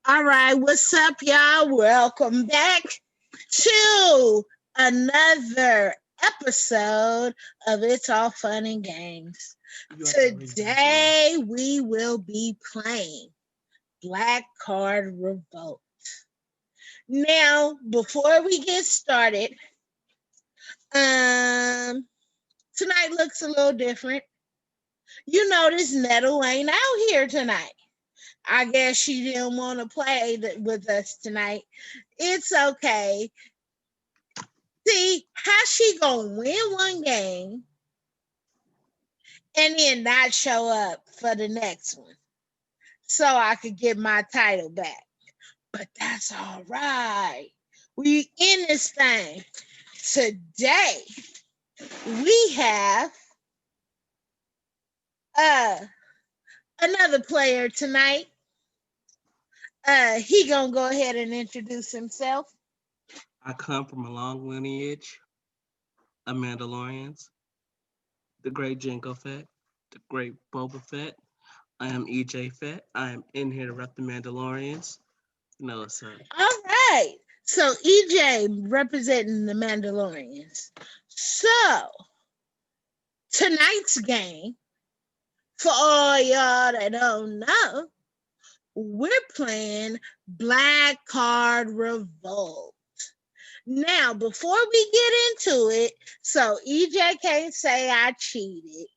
All right, what's up, y'all? Welcome back to another episode of It's All Fun and Games. Today, we will be playing Black Card Revolt. Now, before we get started, tonight looks a little different. You notice Nettle ain't out here tonight. I guess she didn't want to play with us tonight. It's okay. See, how she gonna win one game and then not show up for the next one so I could get my title back? But that's all right. We in this thing. Today, we have another player tonight. He gonna go ahead and introduce himself. I come from a long lineage of Mandalorians, the great Jango Fett, the great Boba Fett. I am EJ Fett. I am in here to rep the Mandalorians. You know what's up. All right. So EJ representing the Mandalorians. So tonight's game, for all y'all that don't know, we're playing Black Card Revolt. Now, before we get into it, so EJ can't say I cheated,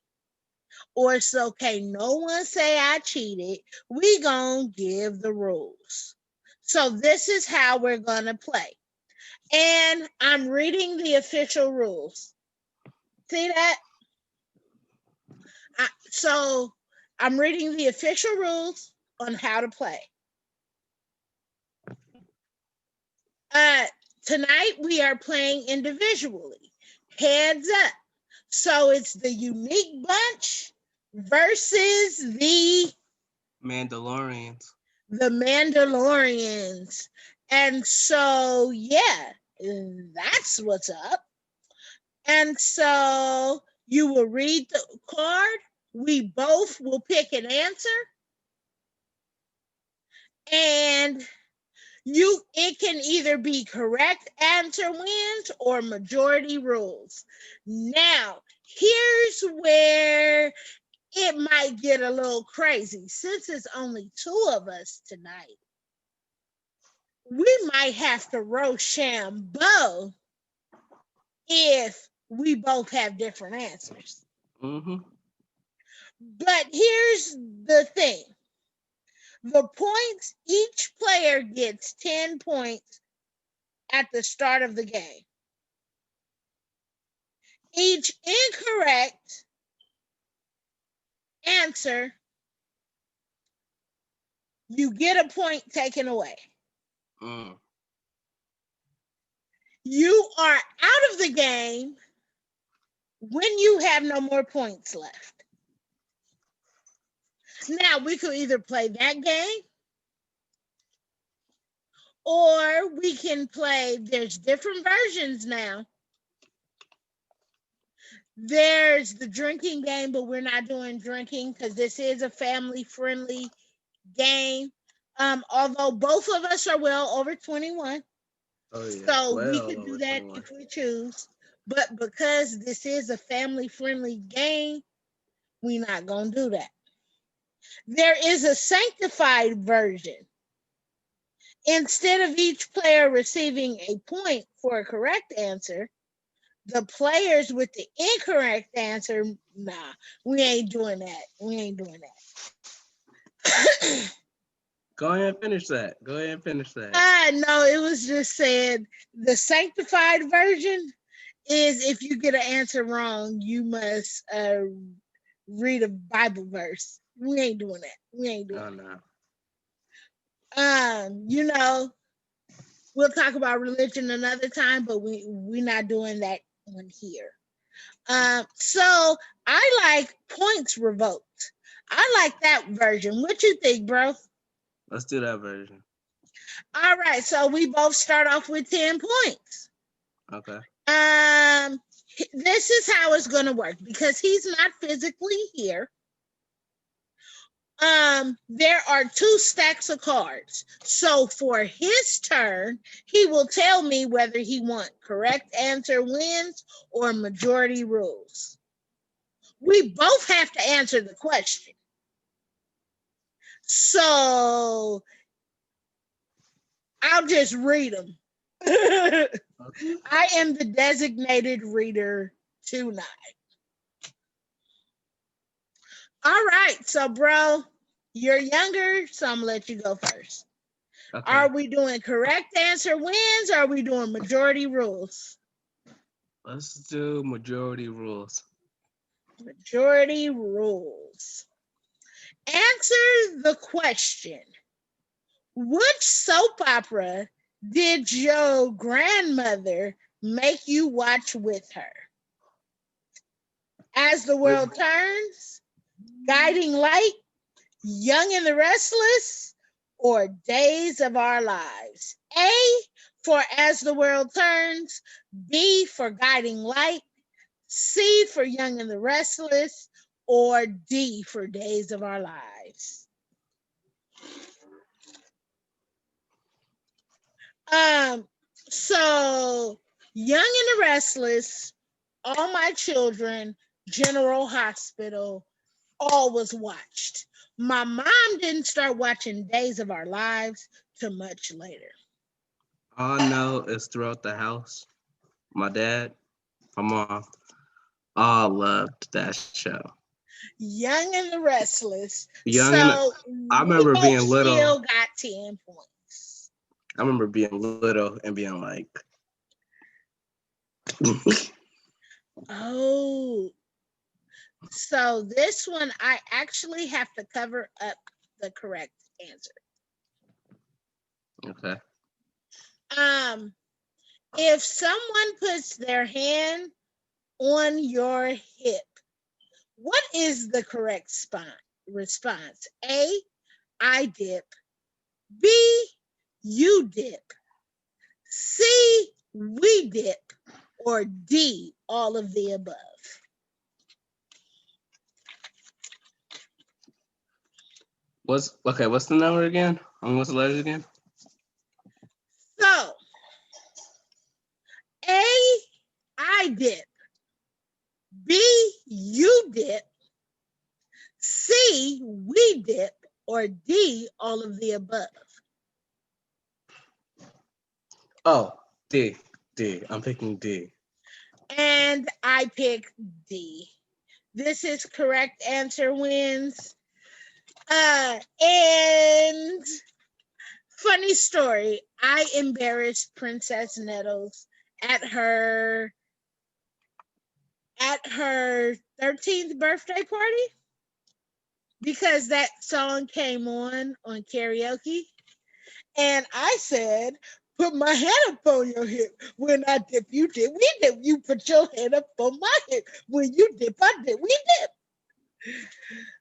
or it's okay, no one say I cheated, we gonna give the rules. So this is how we're gonna play. And I'm reading the official rules. See that? So I'm reading the official rules on how to play. Tonight we are playing individually. Heads up. So it's the unique bunch versus the Mandalorians. And so, yeah, that's what's up. And so you will read the card. We both will pick an answer. And it can either be correct answer wins or majority rules. Now, here's where it might get a little crazy. Since it's only two of us tonight, we might have to Rochambeau if we both have different answers. Mm-hmm. But here's the thing. The points, each player gets 10 points at the start of the game. Each incorrect answer, you get a point taken away. You are out of the game when you have no more points left. Now, we could either play that game or we can play, there's different versions now. There's the drinking game, but we're not doing drinking because this is a family-friendly game. Although both of us are well over 21. Oh, yeah. So we could do that 21. If we choose. But because this is a family-friendly game, we're not going to do that. There is a sanctified version. Instead of each player receiving a point for a correct answer, the players with the incorrect answer, nah, we ain't doing that. Go ahead and finish that. No, it was just said the sanctified version is if you get an answer wrong, you must read a Bible verse. We ain't doing that. No. We'll talk about religion another time, but we're not doing that one here. So I like points revoked. I like that version. What you think, bro? Let's do that version. All right, so we both start off with 10 points. Okay. This is how it's going to work because he's not physically here. There are 2 stacks of cards. So for his turn, he will tell me whether he wants correct answer wins or majority rules. We both have to answer the question. So I'll just read them. I am the designated reader tonight. All right, so bro, you're younger, so I'm gonna let you go first. Okay. Are we doing correct answer wins or are we doing majority rules? Let's do majority rules. Majority rules. Answer the question. Which soap opera did your grandmother make you watch with her? As the World Turns, Guiding Light, Young and the Restless, or Days of Our Lives? A for As the World Turns, B for Guiding Light, C for Young and the Restless, or D for Days of Our Lives? So Young and the Restless, All My Children, General Hospital, all was watched. My mom didn't start watching Days of Our Lives till much later. All I know is throughout the house, my dad, my mom, all loved that show. Young and the Restless. Young So and I we remember both being still little. got 10 points. I remember being little and being like, Oh, so this one I actually have to cover up the correct answer. okay. If someone puts their hand on your hip, what is the correct response? A, I dip. B, you dip. C, we dip. Or D, all of the above. What's the number again? What's the letters again? So, A, I dip. B, you dip. C, we dip. Or D, all of the above. Oh, D. I'm picking D. And I pick D. This is correct answer wins. And funny story, I embarrassed Princess Nettles at her 13th birthday party because that song came on karaoke. And I said, put my head up on your hip. When I dip, you dip. We dip. You put your head up on my hip. When you dip, I dip. We dip.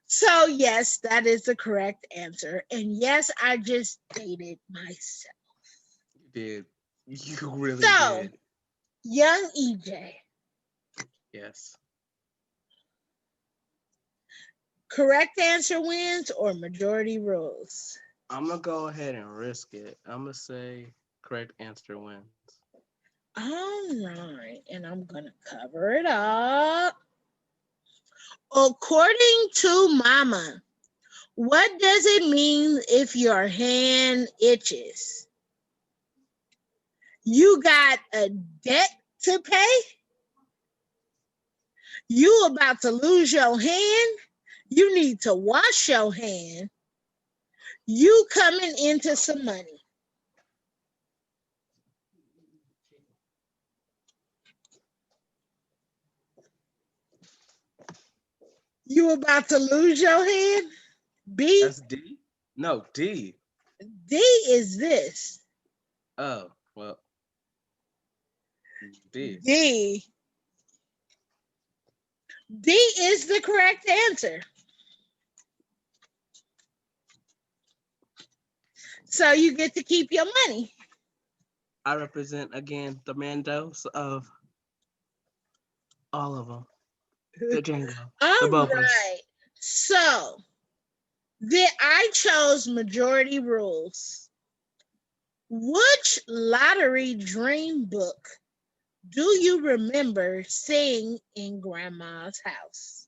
So, yes, that is the correct answer. And yes, I just dated myself. You did. You really So, did. young EJ. Yes. Correct answer wins or majority rules? I'm going to go ahead and risk it. I'm going to say correct answer wins. All right. And I'm going to cover it up. According to Mama, what does it mean if your hand itches? You got a debt to pay? You about to lose your hand? You need to wash your hand. You coming into some money. You about to lose your hand? B? That's D? No, D. D is this. Oh, well. D. D. D is the correct answer. So you get to keep your money. I represent, again, the Mandos of all of them. The Django. The All Bubbles. right. So I chose majority rules. Which lottery dream book do you remember seeing in grandma's house?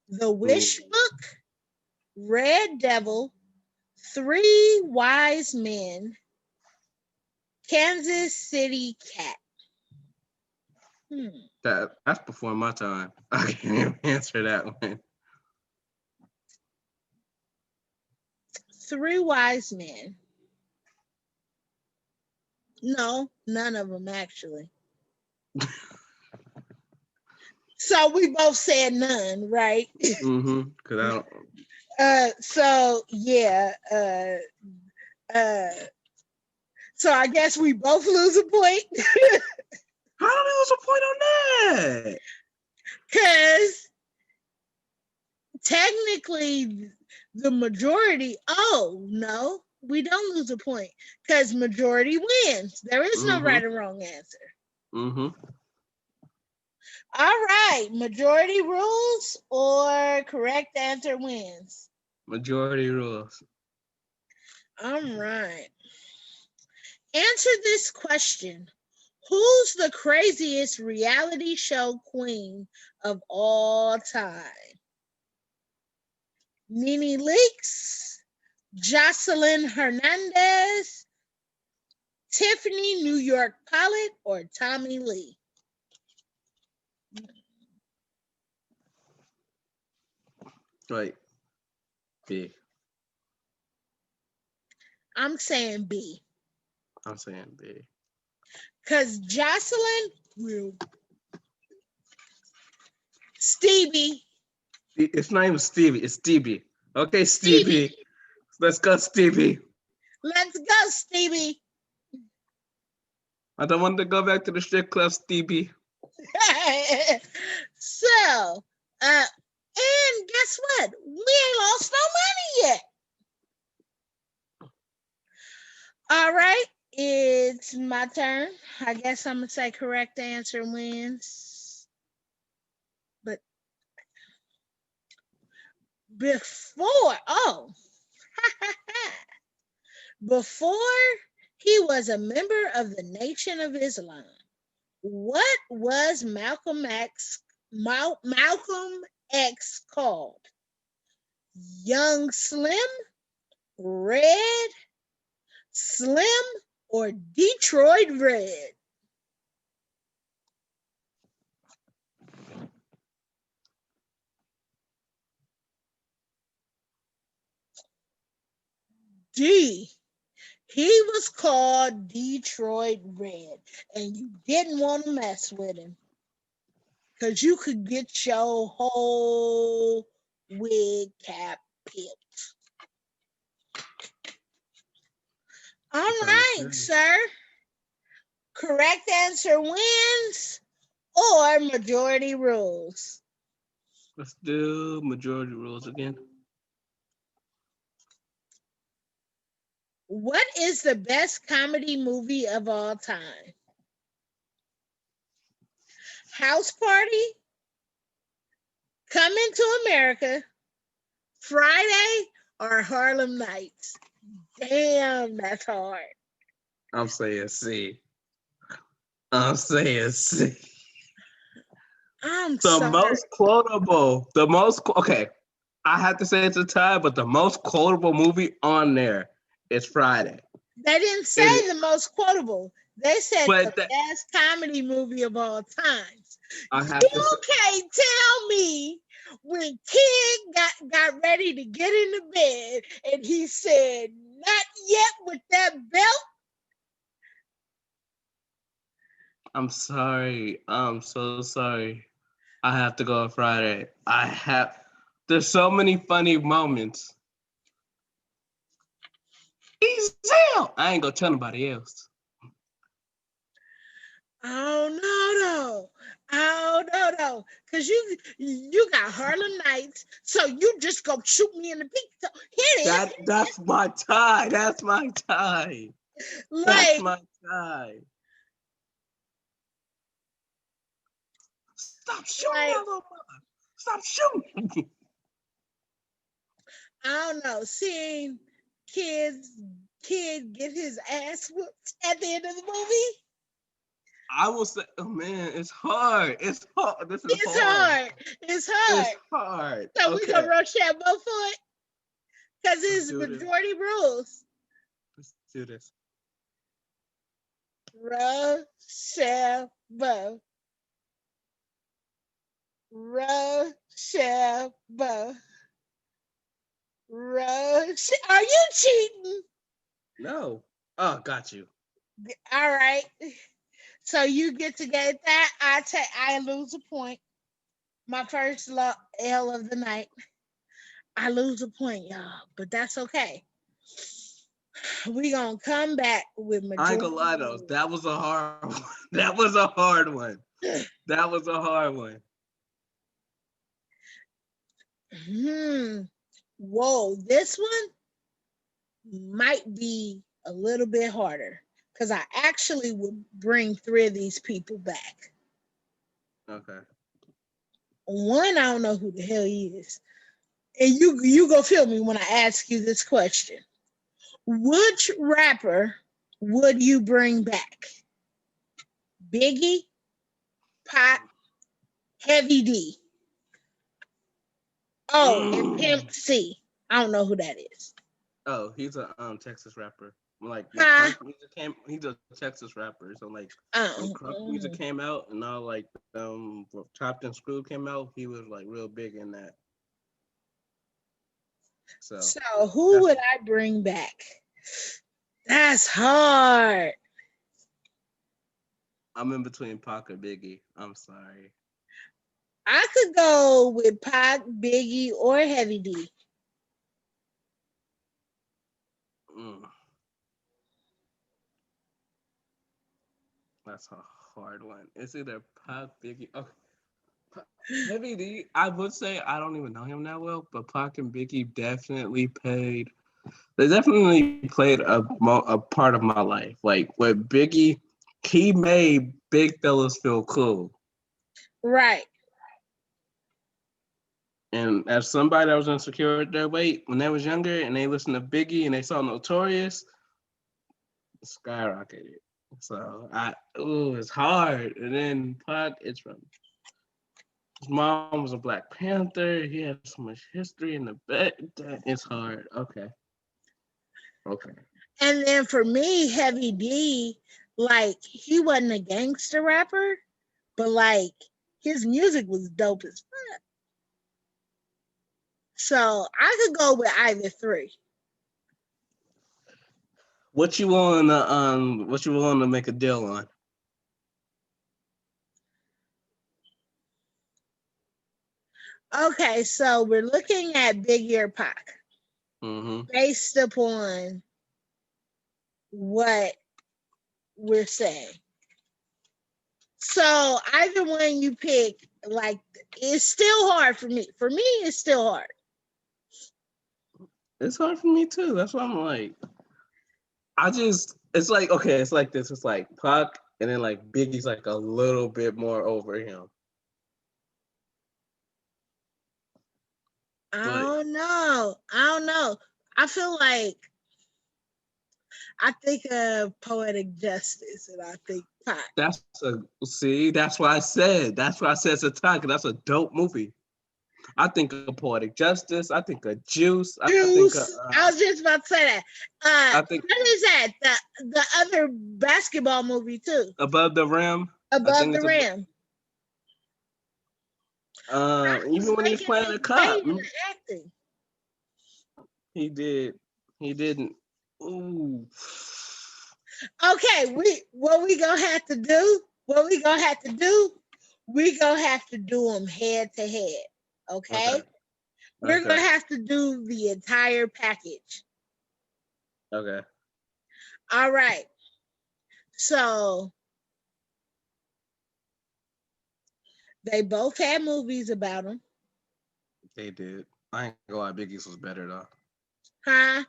The Ooh, Wish Book, Red Devil, Three Wise Men, Kansas City Cat. Hmm. that's before my time. I can't even answer that one. Three Wise Men. No, none of them actually. So we both said none, right? Cause I don't. So yeah, uh, so I guess we both lose a point How do we lose a point on that? because technically the majority. Oh no, we don't lose a point because majority wins. There is no Mm-hmm. right or wrong answer. Mm-hmm. All right, majority rules or correct answer wins. Majority rules. All right. Answer this question. Who's the craziest reality show queen of all time? Nene Leakes, Jocelyn Hernandez, Tiffany New York Pilot, or Tommy Lee? Right. B. I'm saying B. I'm saying B. Because Jocelyn, well, Stevie, It's not even Stevie. It's Stevie. Okay, Stevie, Stevie. Let's go, Stevie. let's go, Stevie. I don't want to go back to the strip club, Stevie. So, and guess what? We ain't lost no money yet. All right, it's my turn. I guess I'm gonna say correct answer wins. But before, before he was a member of the Nation of Islam, what was Malcolm X called? Young Slim, Red, Slim, or Detroit Red? D. He was called Detroit Red, and you didn't want to mess with him because you could get your whole wig cap peeled. All right, Okay. sir. Correct answer wins or majority rules. Let's do majority rules again. What is the best comedy movie of all time? House Party, Coming to America, Friday, or Harlem Nights? Damn, that's hard. I'm saying C. I'm saying C. I'm The sorry. most quotable. Okay. I have to say it's a tie, but the most quotable movie on there is Friday. They didn't It, say the most quotable. They said the but that, best comedy movie of all times. I have to say, You can't tell me when Kid got ready to get in the bed and he said, "Not yet with that belt." I'm sorry. I'm so sorry. I have to go on Friday. There's so many funny moments. He's Zell. I ain't gonna tell nobody else. Oh no. Oh no. Cause you got Harlem Nights, so you just go shoot me in the beat. So here it That's my tie. That's my tie. is. That's Like, my tie. Stop shooting like, that little mother. Stop shooting. I don't know, seeing kids kid get his ass whooped at the end of the movie. I will say, oh man, it's hard. It's hard. This is It's hard. hard. It's It's hard. hard. So we Okay, gonna rush that vote for it because let's it's do this. majority rules. Let's do this. Rochelle vote. Rochelle vote. Rochelle. Are you cheating? No. Oh, got you. All right. So you get to get that. I lose a point. My first L of the night. I lose a point, y'all, but that's okay. We gonna come back with I ain't gonna majority lie though. rules. That was a hard one. That was a hard one. That was a hard one. Whoa, this one might be a little bit harder because I actually would bring three of these people back. Okay. One, I don't know who the hell he is, and you go feel me when I ask you this question. Which rapper would you bring back? Biggie, Pop, Heavy D. Oh, and Pimp C. I don't know who that is. Oh, he's a Texas rapper. Like when Huh? crunk music came, he's a Texas rapper. So like when Uh, crunk music came out and all like Chopped and Screwed came out, he was like real big in that. So so who that's would I bring back? That's hard. I'm in between Pac and Biggie. I'm sorry. I could go with Pac, Biggie, or Heavy D. Mm, that's a hard one. It's either Pac, Biggie. Okay. Heavy D, I would say I don't even know him that well, but Pac and Biggie definitely played. They definitely played a part of my life. Like with Biggie, he made big fellas feel cool. Right. And as somebody that was insecure at their weight when they was younger and they listened to Biggie and they saw Notorious, skyrocketed. So it's hard. And then Pac, it's from his mom was a Black Panther. He had so much history in the bed. It's hard. Okay. Okay. And then for me, Heavy D, like he wasn't a gangster rapper, but like his music was dope as fuck. So I could go with either three. What you want to make a deal on? Okay, so we're looking at Biggie or Pac Mm-hmm. based upon what we're saying. So either one you pick, like it's still hard for me. For me, it's still hard. It's hard for me too. That's why I'm like, it's like, okay, it's like this. It's like Pac, and then like Biggie's like a little bit more over him. I But don't know. I don't know. I feel like I think of poetic justice, and I think Pac. that's why I said it's a tie, 'cause that's a dope movie. I think of Poetic Justice. I think of Juice. Juice. I was just about to say that. I think What is that? The other basketball movie too. Above the Rim. I Above think the it's Rim. even Just when he was making playing him a great cop, in acting. he did. He didn't. Ooh. Okay, what we gonna have to do? What we gonna have to do? We gonna have to do them head to head. Okay. Okay, we're Okay. gonna have to do the entire package. Okay. All right. So they both had movies about them, They did. I ain't gonna lie. Biggie's was better though. huh?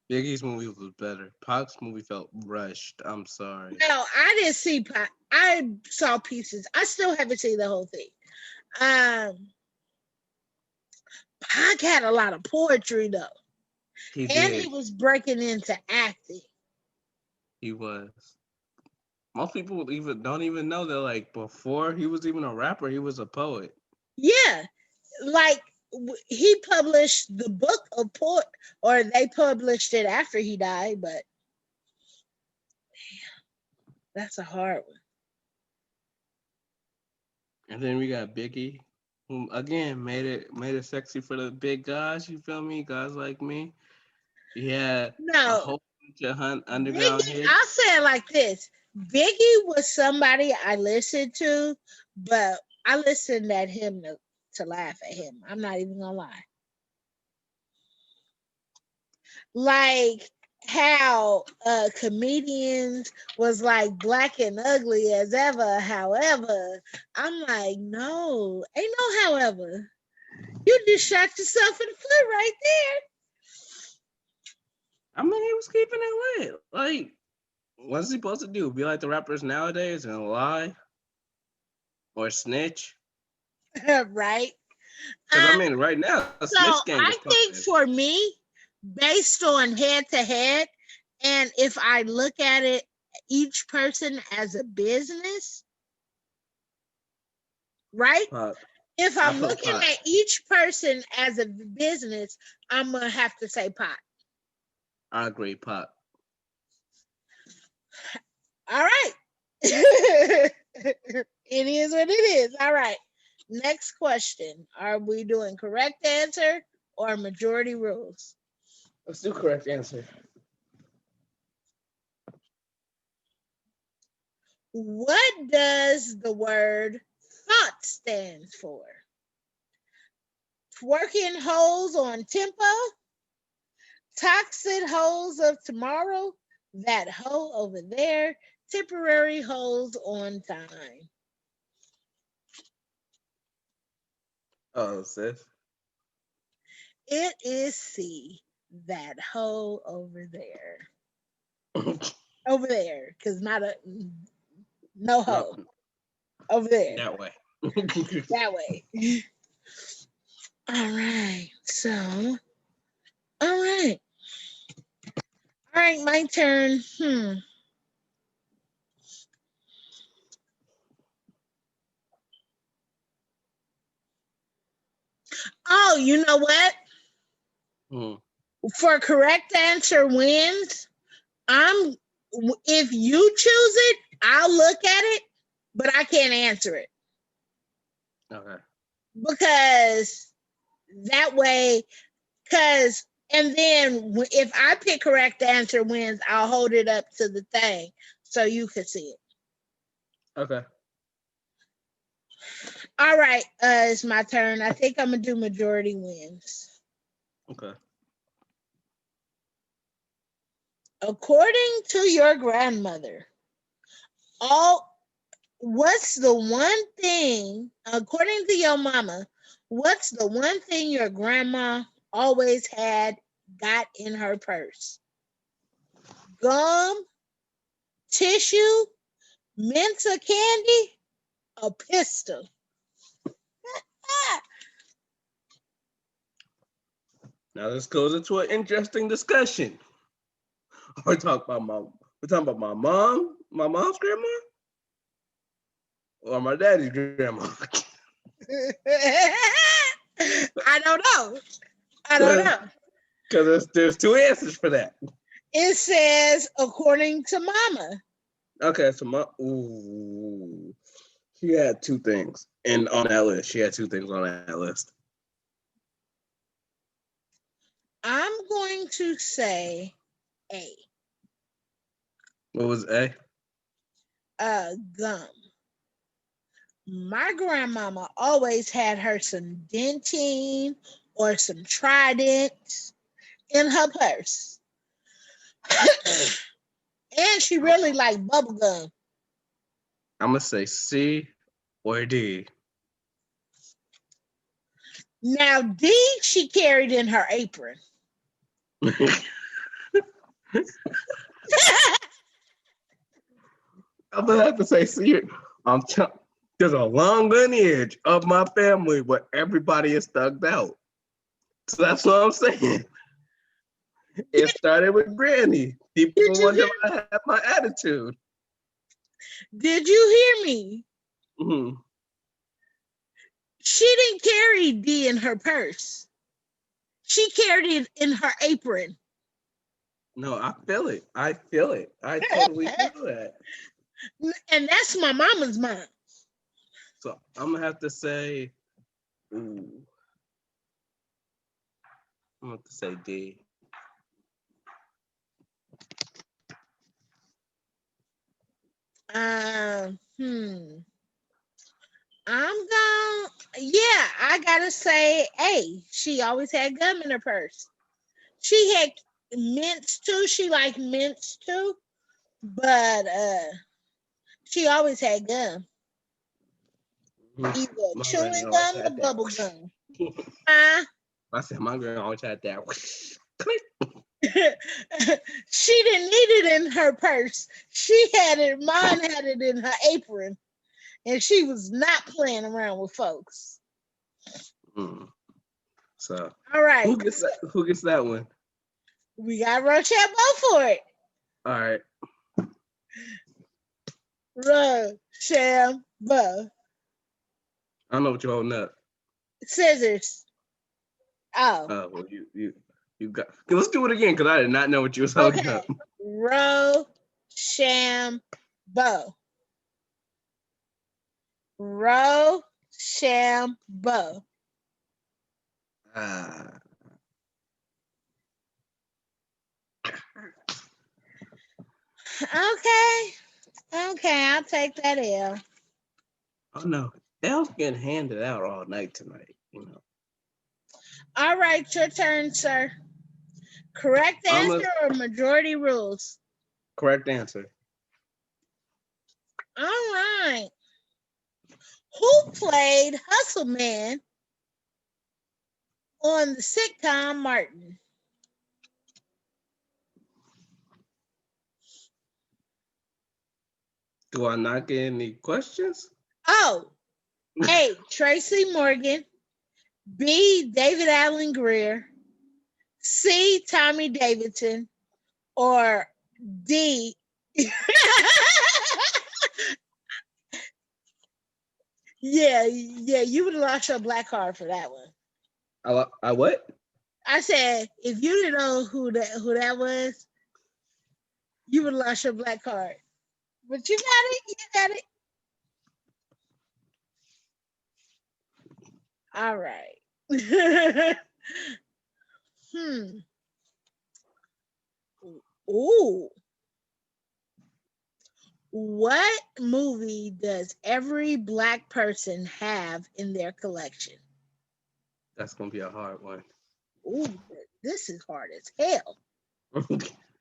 Biggie's movie was better. Pac's movie felt rushed. I'm sorry. No, I didn't see. I saw pieces. I still haven't seen the whole thing. Um, Pac had a lot of poetry though, He and he did. was breaking into acting. He was. Most people even don't even know that like before he was even a rapper, he was a poet. Yeah, like he published the book of poet, or they published it after he died. But that's a hard one. And then we got Biggie, who again made it sexy for the big guys. You feel me? Guys like me. He had a No, whole bunch of underground Biggie, I'll hits. say it like this. Biggie was somebody I listened to, but I listened at him to laugh at him. I'm not even gonna lie. Like how comedians was like black and ugly as ever. However, I'm like, no, ain't no however. You just shot yourself in the foot right there. I mean, he was keeping it lit. Like, what's he supposed to do? Be like the rappers nowadays and lie or snitch? Right? Because I Um, mean, right now, the so snitch game I is think popping. for me, based on head to head, and if I look at it, each person as a business, right? Pop. If I I'm put looking Pop. at each person as a business, I'm gonna have to say pot. I agree, Pop. All right. It is what it is. All right. Next question. Are we doing correct answer or majority rules? Let's do correct answer. What does the word thought stand for? Twerking hoes on tempo, toxic hoes of tomorrow, that hoe over there, temporary hoes on time. Oh, sis. It is C, that hoe over there. Over there, because not a no No, hoe. Over there. that way. That way. All right. So, all right. All right, my turn. Oh, you know what? Hmm. For correct answer wins, I'm if you choose it, I'll look at it, but I can't answer it Okay. because that way, because and then if I pick correct answer wins, I'll hold it up to the thing so you can see it. Okay. All right, it's my turn. I think I'm gonna do majority wins. Okay. According to your grandmother, all what's the one thing, according to your mama, what's the one thing your grandma always got in her purse? Gum, tissue, mints or candy, a pistol. Now this goes into an interesting discussion. We're talking about my mom's grandma, or my daddy's grandma. I don't know. I don't know. Because there's two answers for that. It says according to mama. Okay, so she had two things, and on that list, she had two things on that list. I'm going to say A. What was A? Gum. My grandmama always had her some dentine or some tridents in her purse. And she really liked bubble gum. I'm gonna say C or D. Now D she carried in her apron. I'm gonna have to say C. There's a long lineage of my family where everybody is thugged out. So that's what I'm saying. It started with Granny. People Did you wonder hear? why I have my attitude. Did you hear me? Mm-hmm. She didn't carry D in her purse. She carried it in her apron. No, I feel it. I feel it. I totally feel that. And that's my mama's mom. So I'm gonna have to say, ooh, I'm gonna have to say D. Hmm. Yeah, I gotta say A. She always had gum in her purse. She had mints too. She liked mints too, but she always had gum, either My granny chewing always gum or had that. bubble gum. Huh? I said my granny always had that. She didn't need it in her purse. She had it. Mine had it in her apron, and she was not playing around with folks. Mm. So All right, who gets that one? we got Rochambeau for it. All right. Rochambeau. I don't know what you're holding up. Scissors. Oh, Well, you got. Okay, let's do it again because I did not know what you was holding okay. up. Rochambeau. Rochambeau. Ah. Okay. Okay, I'll take that L. Oh no, L's getting handed out all night tonight. You know. All right, your turn, sir. Correct I'm a answer or majority rules? correct answer. All right. Who played Hustle Man on the sitcom Martin? Do I not get any questions? Oh, A. Tracy Morgan. B. David Allen Greer. C. Tommy Davidson. Or D. Yeah, you would have lost your black card for that one. I what? I said if you didn't know who that was, you would have lost your black card. But you got it. You got it. All right. Ooh. What movie does every black person have in their collection? That's gonna be a hard one. Ooh, this is hard as hell.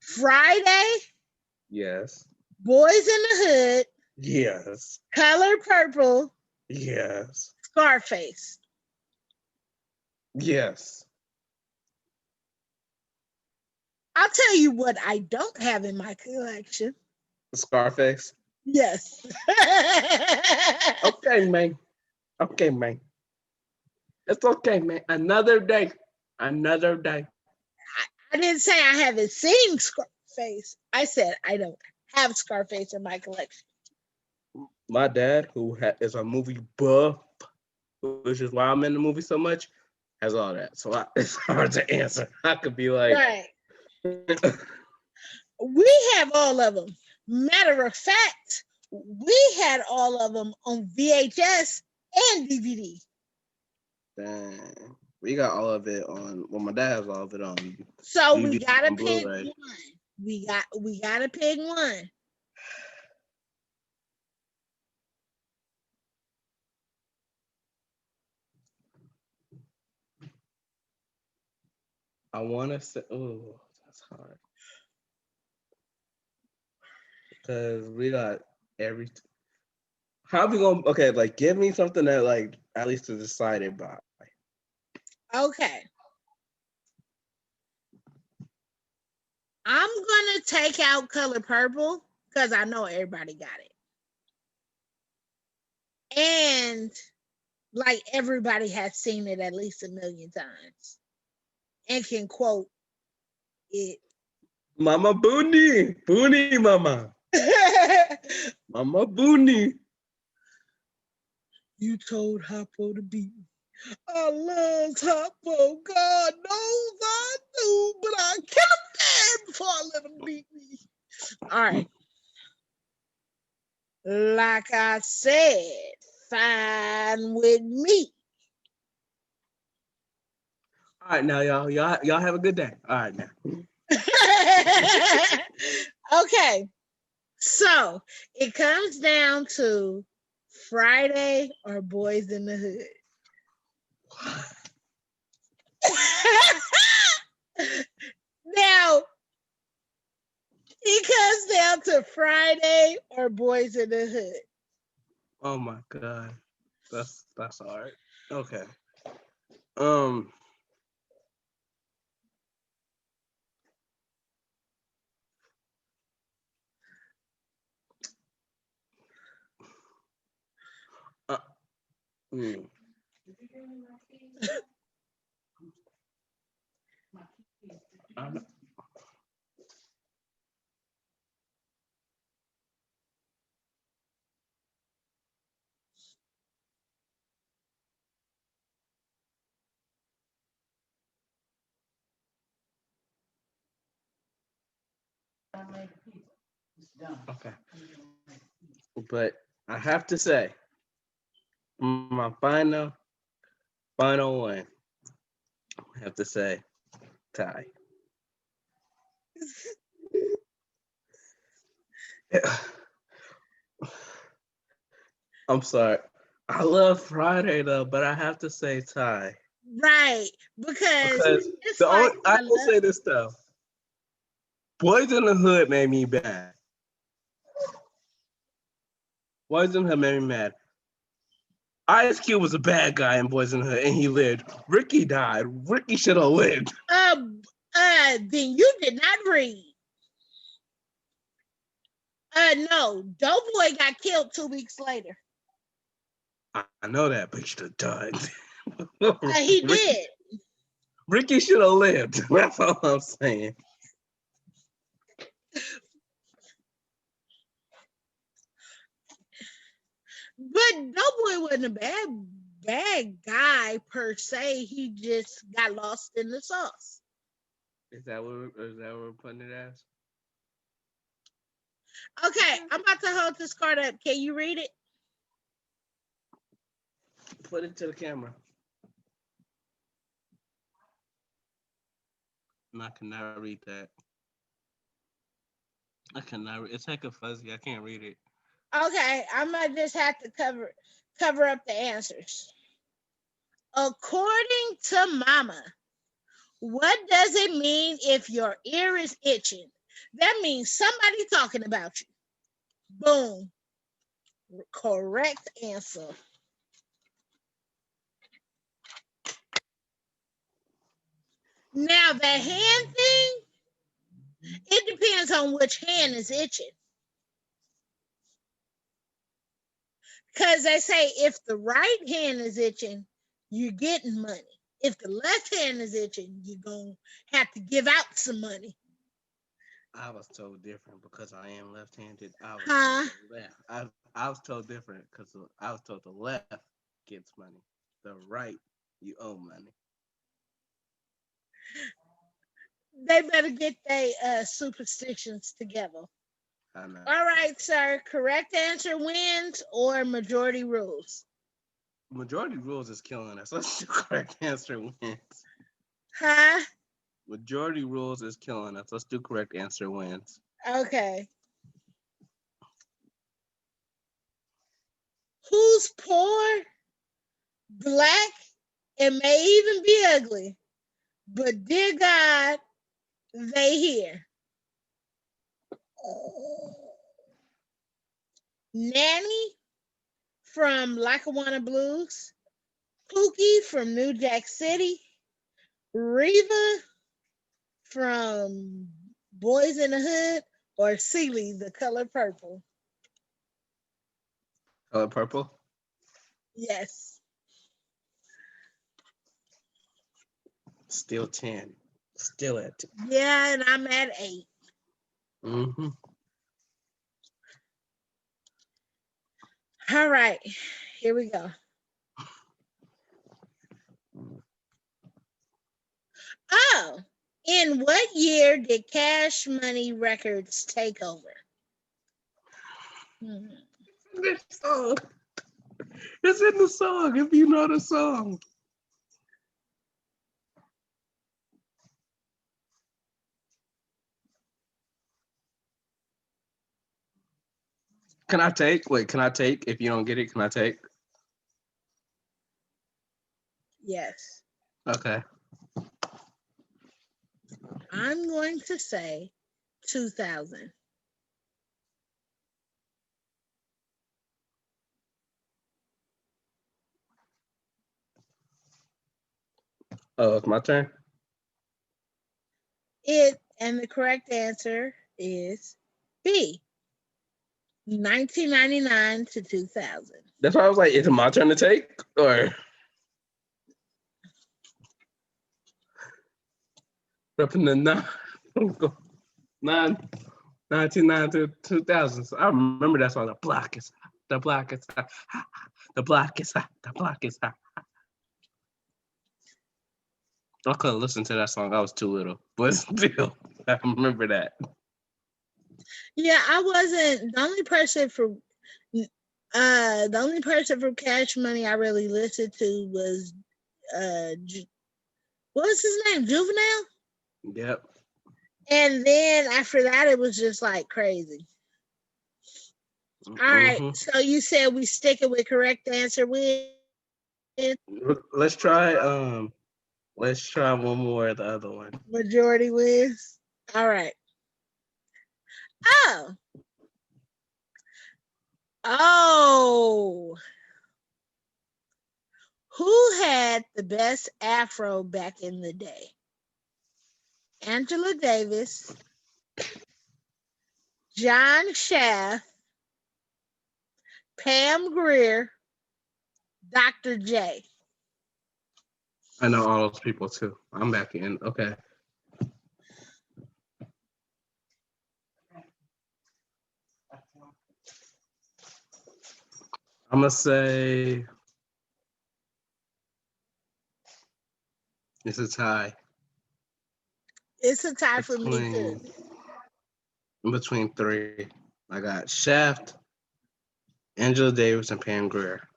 Friday, Yes. Boys in the Hood, Yes. Color Purple, Yes. Scarface. Yes. I'll tell you what I don't have in my collection. Scarface. Yes. Okay, man. Okay, man. It's okay, man. Another day. Another day. I didn't say I haven't seen Scarface. I said I don't have Scarface in my collection. My dad, who is a movie buff, which is why I'm in the movie so much, has all that. So it's hard to answer. I could be like, Right. We have all of them. Matter of fact, we had all of them on VHS and DVD. dang, we got all of it on. Well, my dad has all of it on So we DVD gotta and pick Blu-ray. one. We gotta pick one. I want to say, oh, that's hard because we got every. How we gonna? Okay, like give me something that like at least to decide it by. Okay. I'm gonna take out Color Purple because I know everybody got it. And like everybody has seen it at least a million times. and can quote it. Mama Booney. Booney, mama. Mama Booney. You told Hoppo to beat me. I love Hoppo. God knows I do, but I killed him dead before I let him beat me. All right. Like I said, fine with me. All right, now y'all have a good day. All right, now. Okay. So it comes down to Friday or Boys in the Hood. Now it comes down to Friday or Boys in the Hood. Oh my God, that's hard. Okay. Uh, mm. I'm- Okay. But I have to say, my final one, I have to say, tie. I'm sorry. I love Friday though, but I have to say tie. Right. Because Because it's the like only I I will love say this though. Boys in the Hood made me bad. Boys in the Hood made me mad. Ice Cube was a bad guy in Boys in the Hood, and he lived. Ricky died. Ricky should have lived. then you did not read. No, Doughboy got killed 2 weeks later. I know that, but he should have died. He did. Ricky should have lived. That's all I'm saying. But Doughboy wasn't a bad guy per se. He just got lost in the sauce. Is that what we're putting it as? Okay, I'm about to hold this card up. Can you read it? Put it to the camera. I cannot read that. I cannot read. It's like a fuzzy. I can't read it. Okay, I might just have to cover up the answers. According to Mama, what does it mean if your ear is itching? That means somebody talking about you. Boom. Correct answer. Now the hand thing, it depends on which hand is itching. Because they say if the right hand is itching, you're getting money. If the left hand is itching, you're going to have to give out some money. I was told different because I am left-handed. I was told different because I was told the left gets money, the right you owe money. They better get their superstitions together. I know. All right, sir. Correct answer wins or majority rules? Majority rules is killing us. Let's do correct answer wins. Huh? Majority rules is killing us. Let's do correct answer wins. Okay. Who's poor, black, and may even be ugly, but dear God, they here. Nanny from Lackawanna Blues, Pookie from New Jack City, Reva from Boys in the Hood, or Celie, the color purple. Color purple? Yes. Still 10. Still at 2. Yeah, and I'm at 8. Mm-hmm. All right, here we go. Oh, in what year did Cash Money Records take over? This song. It's in the song. If you know the song. Can I take? Wait, can I take? If you don't get it, can I take? Yes. Okay. I'm going to say 2000. Oh, it's my turn. And the correct answer is B. 1999 to 2000. That's why I was like, is it my turn to take? Or up in the 99 to 2000. So I remember that song. The block is hot. The block is hot. The block is hot. The block is hot. I couldn't listen to that song. I was too little. But still, I remember that. Yeah, I wasn't the only person from Cash Money I really listened to was what was his name? Juvenile? Yep. And then after that it was just like crazy. All right. So you said we sticking with correct answer with Let's try one more of the other one. majority wins. All right. Oh. Oh. Who had the best afro back in the day? Angela Davis, John Shaft, Pam Grier, Dr. J. I know all those people too. I'm back in. Okay. I'm gonna say it's a tie. It's a tie for me too. Between 3. I got Shaft, Angela Davis, and Pam Grier.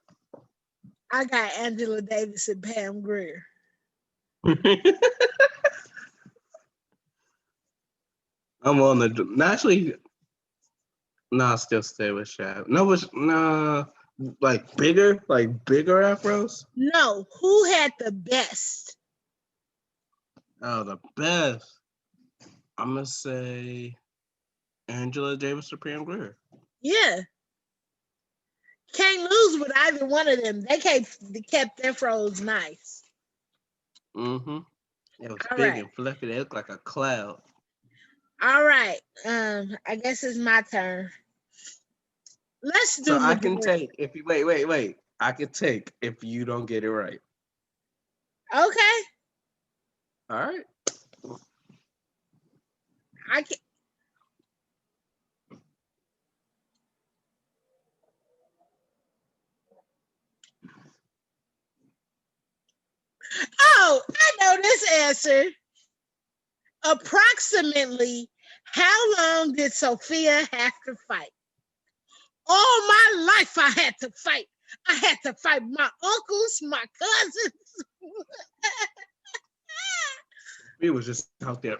I got Angela Davis and Pam Grier. I'm on the actually. No, I'll still stay with Shaft. Like bigger afros. No, who had the best? Oh, the best. I'm gonna say Angela Davis or Pam Grier. Yeah. Can't lose with either one of them. They kept their froze nice. Mm-hmm. It was All big right. and fluffy. They looked like a cloud. All right. I guess it's my turn. Let's do So I majority. can take if you wait. I can take if you don't get it right. Okay. All right. I can. Oh, I know this answer. Approximately how long did Sophia have to fight? All my life I had to fight. I had to fight my uncles, my cousins. It was just out there.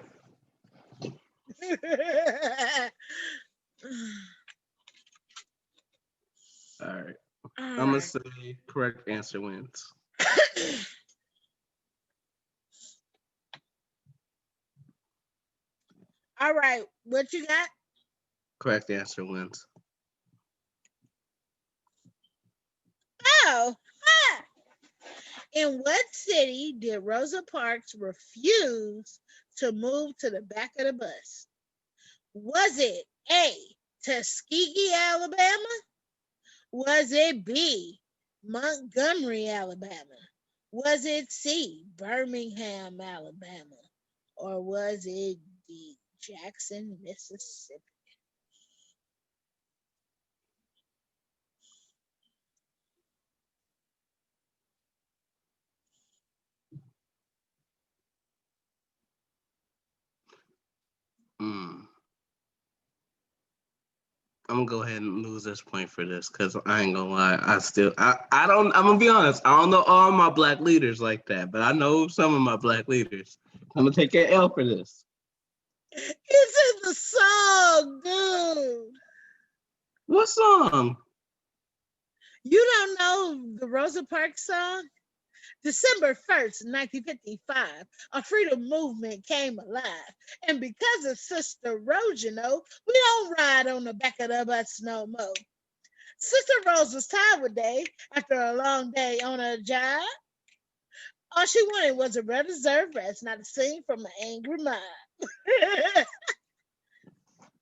All right. I'm gonna say correct answer wins. All right. What you got? Correct answer wins. Oh. In what city did Rosa Parks refuse to move to the back of the bus? Was it A, Tuskegee, Alabama? Was it B, Montgomery, Alabama? Was it C, Birmingham, Alabama? or was it D, Jackson, Mississippi? Mm. I'm gonna go ahead and lose this point for this because I ain't gonna lie. I don't. I'm gonna be honest. I don't know all my black leaders like that, but I know some of my black leaders. I'm gonna take an L for this. It's in the song, dude. What song? You don't know the Rosa Parks song? December 1st, 1955, a freedom movement came alive. And because of Sister Rose, we don't ride on the back of the bus no more. Sister Rose was tired one day after a long day on her job. All she wanted was a well-deserved rest, not a scene from an angry mind.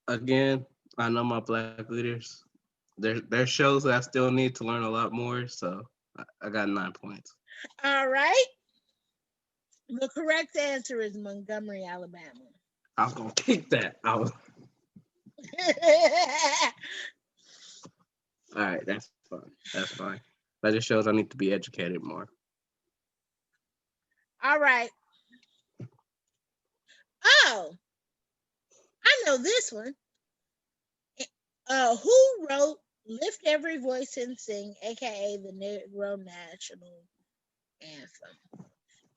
Again, I know my black leaders. There's shows that I still need to learn a lot more. So I got 9 points. All right. The correct answer is Montgomery, Alabama. I was gonna pick that. All right, that's fine. That's fine. That just shows I need to be educated more. All right. Oh, I know this one. Who wrote Lift Every Voice and Sing, aka the Negro National Anthem?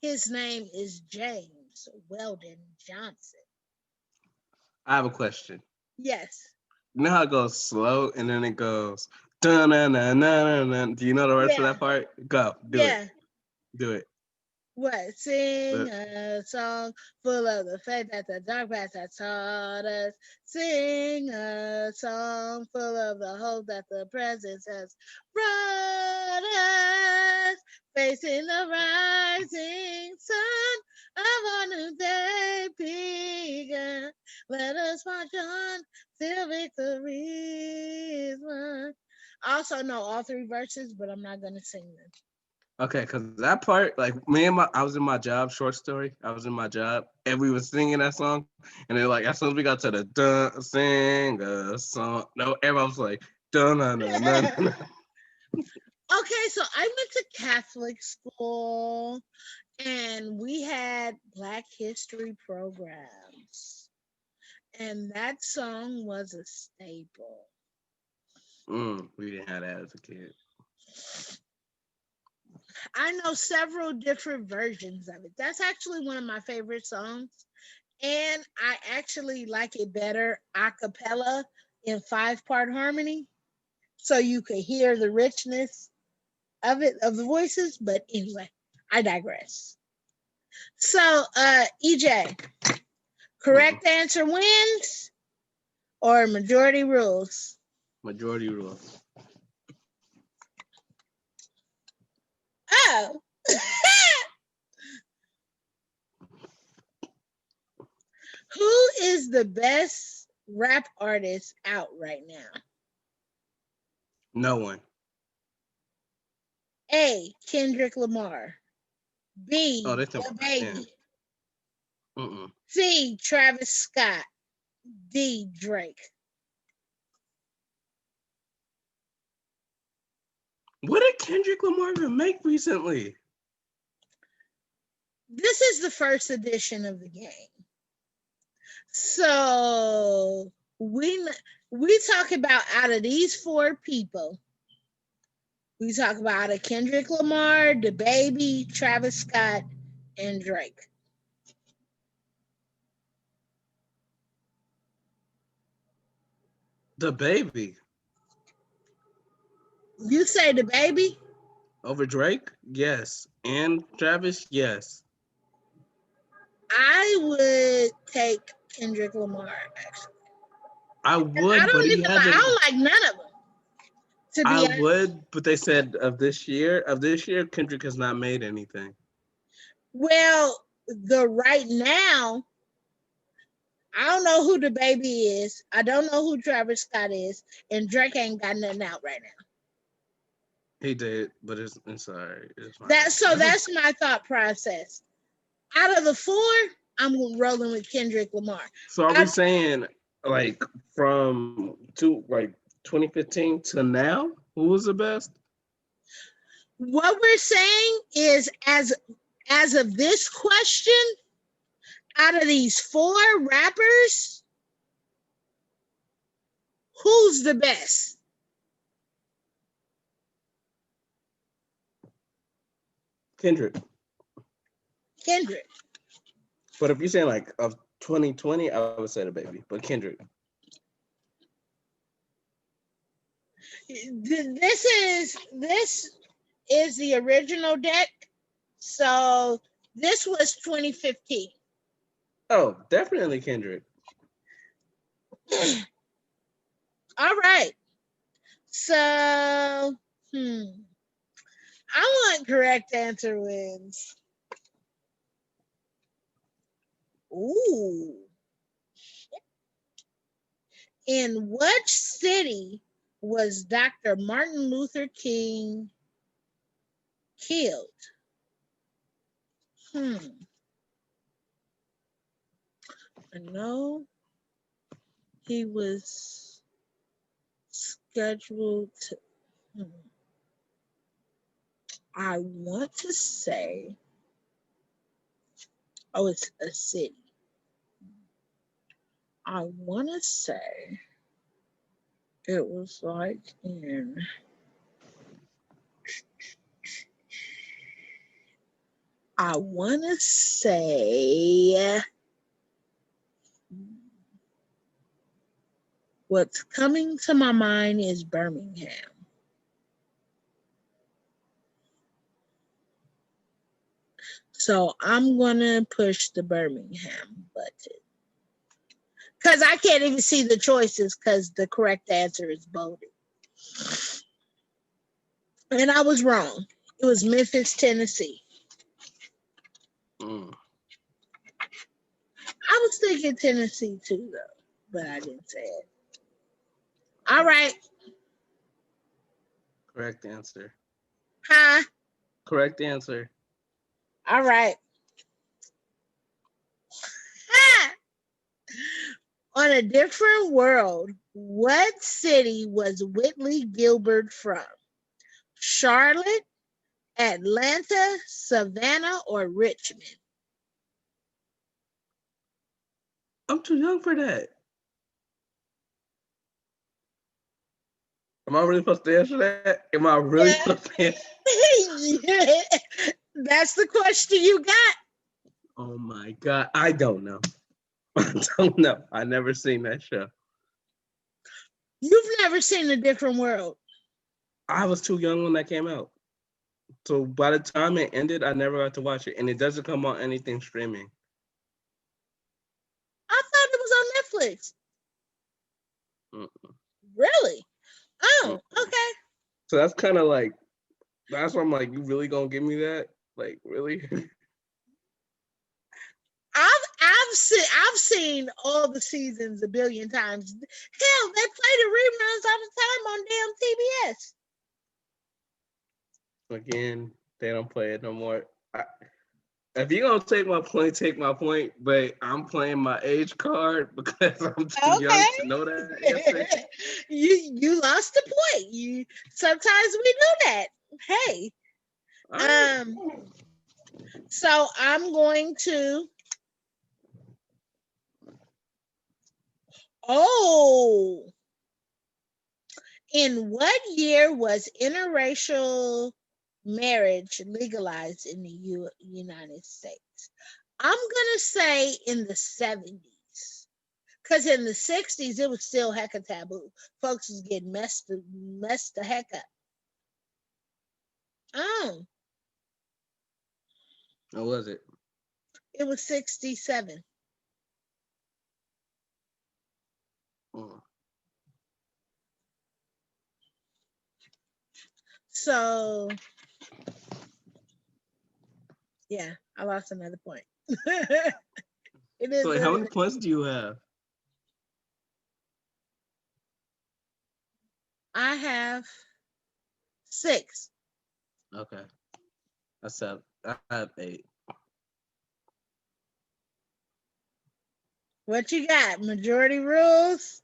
His name is James Weldon Johnson. I have a question. Yes. You know how it goes slow and then it goes dun dun dun dun dun. Do you know the rest of that part? Go, do it. Do it. What? Sing a song full of the faith that the dark past has taught us. Sing a song full of the hope that the presence has brought us. Facing the rising sun of our new day begun. Let us march on till victory is won. I also know all three verses, but I'm not going to sing them. Okay, because that part, like I was in my job, short story. I was in my job, and we were singing that song, and then like as soon as we got to the dun, sing a song, no, everyone was like dun dun dun dun. Dun. Okay, so I went to Catholic school, and we had Black History programs, and that song was a staple. We didn't have that as a kid. I know several different versions of it. That's actually one of my favorite songs. And I actually like it better a cappella in 5-part harmony. So you could hear the richness of it, of the voices. But anyway, I digress. So, EJ, correct answer wins or majority rules? Majority rules. Oh. Who is the best rap artist out right now? No one. A. Kendrick Lamar. B. Oh, they talking The about Baby. him. C. Travis Scott. D. Drake. What did Kendrick Lamar even make recently? This is the first edition of the game. So we talk about out of these 4 people, we talk about out of Kendrick Lamar, the Baby, Travis Scott, and Drake. The Baby. You say the Baby? Over Drake? Yes. And Travis? Yes. I would take Kendrick Lamar, actually. I would, but he I hasn't. don't like none of them. To be I honest. would, but they said of this year, Kendrick has not made anything. Well, the right now, I don't know who the Baby is. I don't know who Travis Scott is, and Drake ain't got nothing out right now. He did, but it's sorry. It's fine. That's my thought process. Out of the 4, I'm rolling with Kendrick Lamar. So are we saying like from 2015 to now, who was the best? What we're saying is, as of this question, out of these 4 rappers, who's the best? Kendrick. Kendrick. But if you're saying like of 2020, I would say the baby. But Kendrick. This is the original deck. So this was 2015. Oh, definitely Kendrick. All right. So, I want correct answer wins. Ooh. In which city was Dr. Martin Luther King killed? I know he was scheduled to. I want to say, oh, it's a city. I want to say it was like in. I want to say what's coming to my mind is Birmingham. So I'm going to push the Birmingham button. Because I can't even see the choices because the correct answer is bolded. And I was wrong. It was Memphis, Tennessee. I was thinking Tennessee too, though, but I didn't say it. All right. Correct answer. Huh? Correct answer. All right. Ah! On a different world, what city was Whitley Gilbert from? Charlotte, Atlanta, Savannah, or Richmond? I'm too young for that. Am I really supposed to answer that? Am I really supposed to answer? Yeah. That's the question you got. Oh my God. I don't know. I don't know. I never seen that show. You've never seen A Different World. I was too young when that came out. So by the time it ended, I never got to watch it. And it doesn't come on anything streaming. I thought it was on Netflix. Mm-mm. Really? Oh, Mm-mm. okay. So that's kind of like, that's why I'm like, you really gonna give me that? Like, really? I've seen all the seasons a billion times. Hell, they play the reruns all the time on damn TBS. Again, they don't play it no more. If you're gonna take my point, but I'm playing my age card because I'm too young to know that answer. You lost the point. Sometimes we do that. Hey. So I'm going to. Oh. In what year was interracial marriage legalized in the United States? I'm going to say in the 70s. Because in the 60s, it was still hecka taboo. Folks was getting messed the heck up. Oh. What was it? It was 67. So, yeah, I lost another point. It is. So, how many points do you have? I have 6. Okay. I have 8. What you got? Majority rules?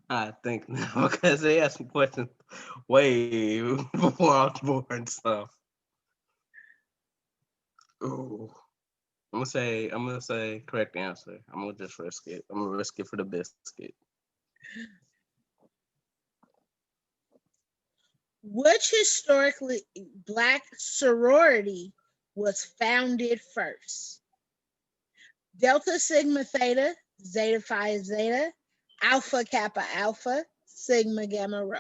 I think now because they asked some questions way before I was born and stuff. Ooh. I'm gonna say correct answer. I'm gonna just risk it. I'm gonna risk it for the biscuit. Which historically black sorority was founded first? Delta Sigma Theta, Zeta Phi Zeta, Alpha Kappa Alpha, Sigma Gamma Rho.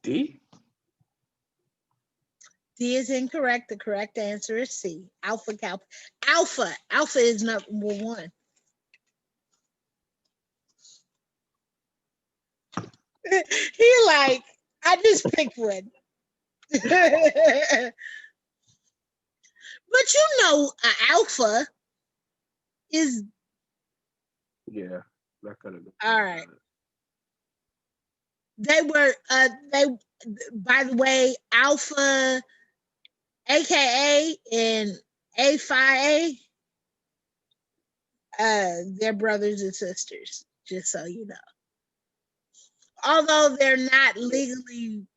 D? D is incorrect. The correct answer is C. Alpha Kappa. Alpha. Alpha is number one. He like, I just picked one. But you know, alpha is Yeah, that could have been. all right. They were they by the way, alpha aka and A Phi A, they're brothers and sisters, just so you know. Although they're not legally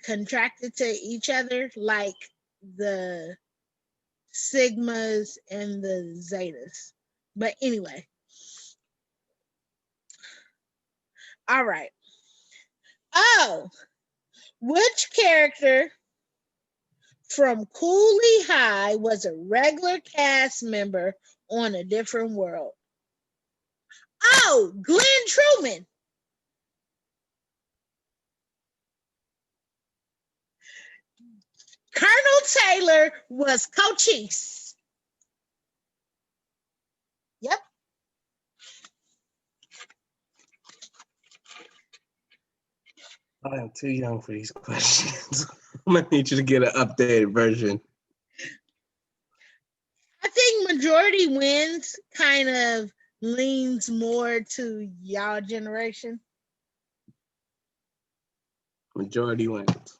contracted to each other like the sigmas and the zetas. But anyway, all right. Oh, which character from Cooley High was a regular cast member on A Different World? Oh, Glenn Truman. Colonel Taylor was Cochise. Yep. I am too young for these questions. I'm gonna need you to get an updated version. I think majority wins kind of leans more to y'all generation. Majority wins.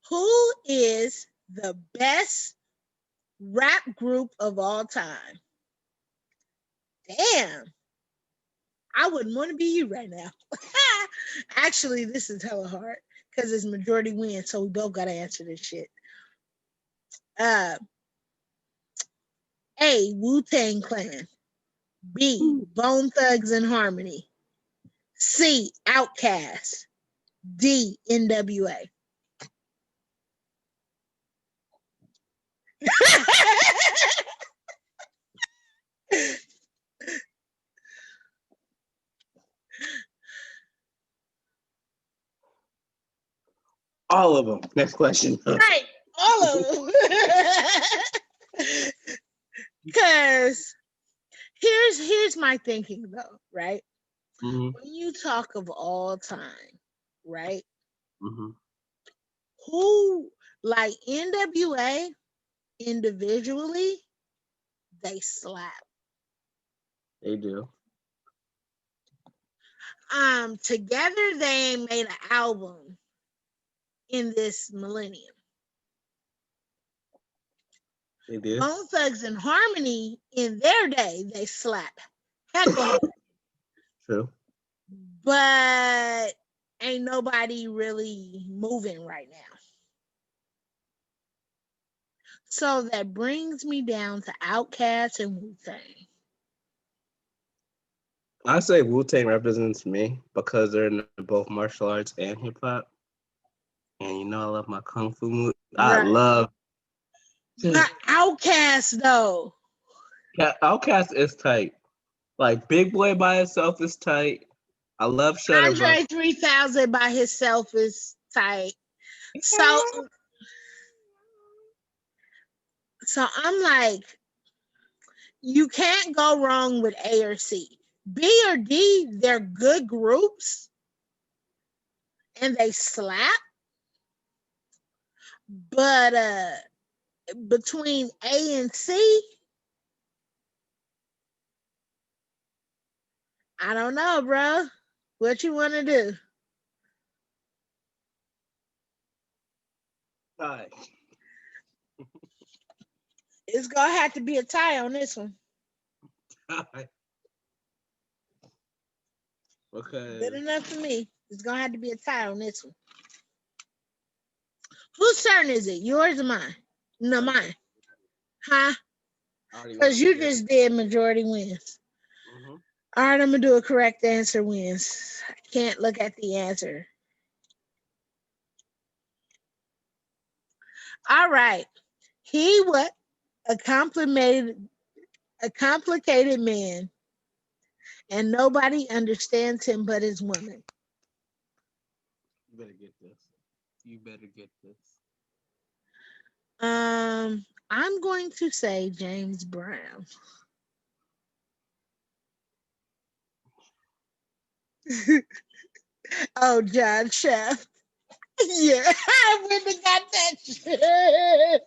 Who is the best rap group of all time? Damn. I wouldn't want to be you right now. Actually, this is hella hard because it's majority win, so we both gotta answer this shit. Uh, A. Wu-Tang Clan. B. Bone Thugs and Harmony. C. Outkast. D. NWA. All of them. Next question. Right, all of them. Because here's my thinking though, right? Mm-hmm. When you talk of all time, right? Mm-hmm. Who like NWA individually, they slap. They do. Together they made an album in this millennium. They did. Bone Thugs and Harmony in their day, they slap heck of hard. True. But ain't nobody really moving right now. So that brings me down to Outkast and Wu-Tang. I say Wu-Tang represents me because they're in both martial arts and hip hop. And you know I love my kung fu movie. I Right. love. But Outkast though. Outkast is tight. Like Big Boy by itself is tight. I love Shutterbug. Andre 3000 by himself is tight. So I'm like, you can't go wrong with A or C. B or D, they're good groups and they slap. But between A and C, I don't know, bro. What you want to do? Hi. It's gonna have to be a tie on this one. Hi. Good Okay. enough for me. It's gonna have to be a tie on this one. Whose turn is it? Yours or mine? No, mine. Huh? I already Because went. you Yes. just did majority wins. Mm-hmm. All right, I'm gonna do a correct answer wins. I can't look at the answer. All right. He was a complicated man, and nobody understands him but his woman. You better get this. You better get this. I'm going to say James Brown. Oh, John Shaft. Yeah, I wouldn't have got that shit.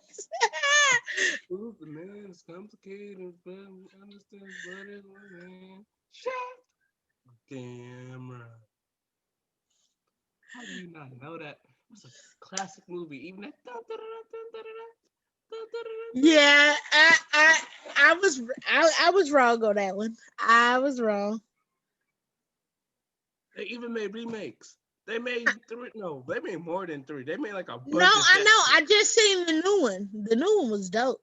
Who's the man? It's complicated, but understands but it's man. Shut. Damn right. How do you not know that? It's a classic movie. Even that. Yeah, I was wrong on that one. I was wrong. They even made remakes. They made three. No, they made more than three. They made like a No, bunch of I shit. know. I just seen the new one. The new one was dope.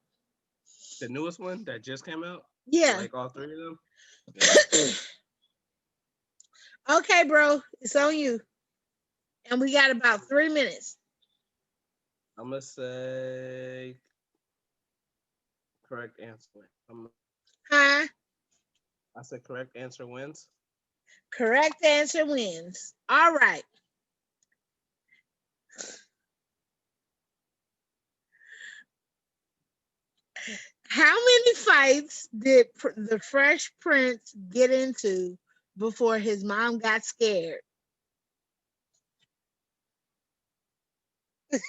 The newest one that just came out. Yeah. Like all three of them. Yeah. Okay, bro, it's on you. And we got about 3 minutes. I'm gonna say correct answer. Huh? I said correct answer wins. Correct answer wins. All right. How many fights did the Fresh Prince get into before his mom got scared?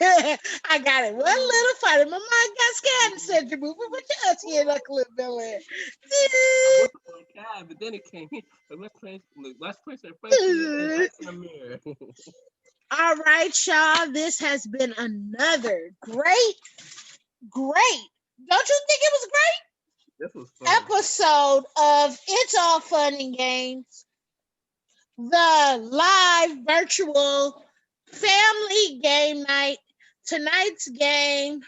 I got it. One little fight, and my mom got scared and said, "You moving with your auntie and Uncle in Bel Air." I was on the cab, but then it came in. But let's place our face in the mirror. All right, y'all. This has been another great. Don't you think it was great? This was fun. Episode of It's All Fun and Games, the live virtual family game night. Tonight's game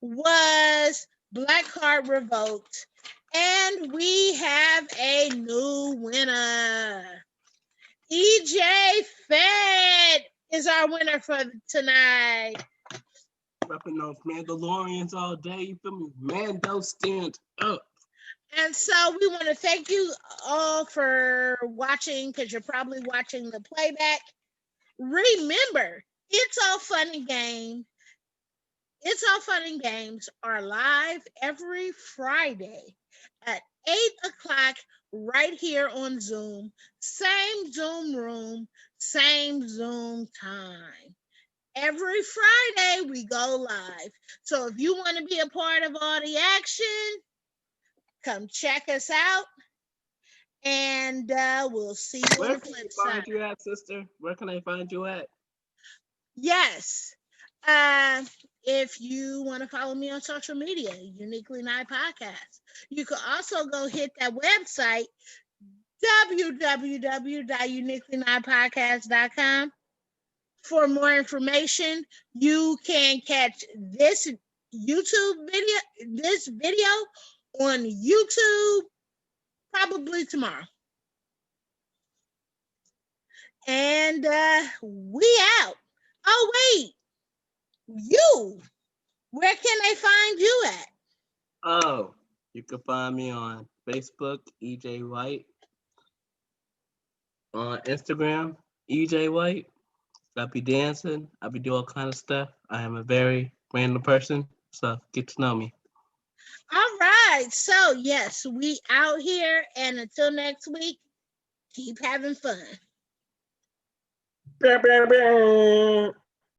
was Black Card Revoked, and we have a new winner. EJ Fett is our winner for tonight. Repping those Mandalorians all day. You feel me? Mando stand up. And so we want to thank you all for watching, because you're probably watching the playback. Remember, It's All Fun and Games. It's All Fun and Games are live every Friday at 8 o'clock right here on Zoom. Same Zoom room, same Zoom time. Every Friday we go live. So if you want to be a part of all the action, come check us out, and we'll see you Where on the can flip I find side. you at, sister? Where can I find you at? Yes. If you want to follow me on social media, Uniquely Night Podcast. You can also go hit that website, www.uniquelynightpodcast.com. For more information, you can catch this video on YouTube probably tomorrow. And we out. Oh, wait. You. Where can they find you at? Oh, you can find me on Facebook, EJ White. On Instagram, EJ White. I'll be dancing. I'll be doing all kind of stuff. I am a very random person, so get to know me. All right. So, yes, we out here. And until next week, keep having fun.